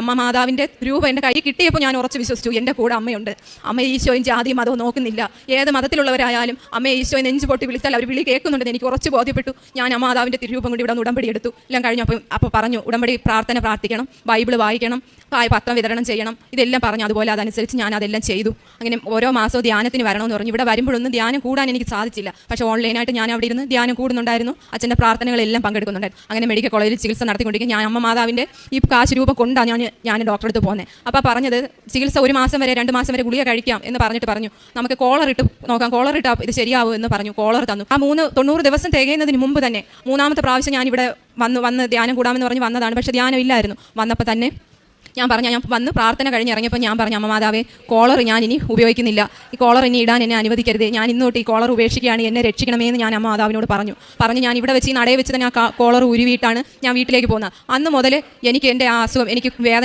അമ്മ മാതാവിൻ്റെ രൂപം എൻ്റെ കയ്യിൽ കിട്ടിയപ്പോൾ ഞാൻ ഉറച്ച് വിശ്വസിച്ചു, എൻ്റെ കൂടെ അമ്മയുണ്ട്. അമ്മ ഈശോയും ജാതിയും മതവും നോക്കുന്നില്ല. ഏത് മതത്തിലുള്ളവരായാലും അമ്മയെ ഈശോയെ നെഞ്ചു പൊട്ടി വിളിച്ചാൽ അവർ വിളി കേൾക്കുന്നുണ്ടെന്ന് എനിക്ക് ഉറച്ച് ബോധ്യപ്പെട്ടു. ഞാൻ അമ്മ മാതാവിൻ്റെ തിരുരൂപം കൊണ്ട് ഇവിടെ ഉടമ്പടി എടുത്തു. എല്ലാം കഴിഞ്ഞപ്പോൾ അപ്പോൾ പറഞ്ഞു, ഉടമ്പടി പ്രാർത്ഥന പ്രാർത്ഥിക്കണം, ബൈബിൾ വായിക്കണം, പത്രം വിതരണം ചെയ്യണം, ഇതെല്ലാം പറഞ്ഞു. അതുപോലെ അതനുസരിച്ച് ഞാൻ അതെല്ലാം ചെയ്തു. അങ്ങനെ ഓരോ മാസവും ധ്യാനത്തിന് വരണമെന്ന് പറഞ്ഞു. ഇവിടെ വരുമ്പോഴൊന്നും ധ്യാനം കൂടാൻ എനിക്ക് സാധിച്ചില്ല. പക്ഷേ ഓൺലൈനായിട്ട് ഞാൻ അവിടെ ഇരുന്ന് ധ്യാനം കൂടുന്നുണ്ടായിരുന്നു. അച്ഛൻ്റെ പ്രാർത്ഥനകളെല്ലാം പങ്കെടുക്കുന്നുണ്ടായിരുന്നു. അങ്ങനെ മെഡിക്കൽ കോളേജിൽ ചികിത്സ നടത്തിക്കൊണ്ടിരിക്കും. ഞാൻ അമ്മ മാതാവിൻ്റെ ഈ കാശ് രൂപം കൊണ്ടാണ് ഞാൻ ഡോക്ടറെ അടുത്ത് പോകുന്നത്. അപ്പോൾ പറഞ്ഞത് ചികിത്സ 1 മാസം വരെ 2 മാസം വരെ ഗുളിക കഴിക്കാം എന്ന് പറഞ്ഞിട്ട് പറഞ്ഞു, നമുക്ക് കോളർ ഇട്ട് നോക്കാം, കോളർ ഇട്ടാൽ ഇത് ശരിയാവും എന്ന് പറഞ്ഞു. കോളർ തന്നു. ആ 90 ദിവസം തികയുന്നതിന് മുമ്പ് തന്നെ 3ാമത്തെ പ്രാവശ്യം ഞാനിവിടെ വന്ന് ധ്യാനം കൂടാമെന്ന് പറഞ്ഞ് വന്നതാണ്. പക്ഷേ ധ്യാനം ഇല്ലായിരുന്നു. വന്നപ്പോൾ തന്നെ ഞാൻ വന്ന് പ്രാർത്ഥന കഴിഞ്ഞ് ഇറങ്ങിയപ്പോൾ ഞാൻ പറഞ്ഞു, അമ്മ മാതാവേ, കോളർ ഞാൻ ഇനി ഉപയോഗിക്കുന്നില്ല. ഈ കോളർ ഇനി ഇടാൻ എന്നെ അനുവദിക്കരുത്. ഞാൻ ഇന്ന് തൊട്ട് ഈ കോളർ ഉപേക്ഷിക്കുകയാണ്. എന്നെ രക്ഷിക്കണമേ എന്ന് ഞാൻ അമ്മ മാതാവിനോട് പറഞ്ഞു. ഞാൻ ഇവിടെ വെച്ച് ഈ നടയെ വെച്ച് തന്നെ ആ കോളർ ഉരുവിയിട്ടാണ് ഞാൻ വീട്ടിലേക്ക് പോകുന്നത്. അന്ന് മുതൽ എനിക്ക് എൻ്റെ ആ അസുഖം, എനിക്ക് വേദന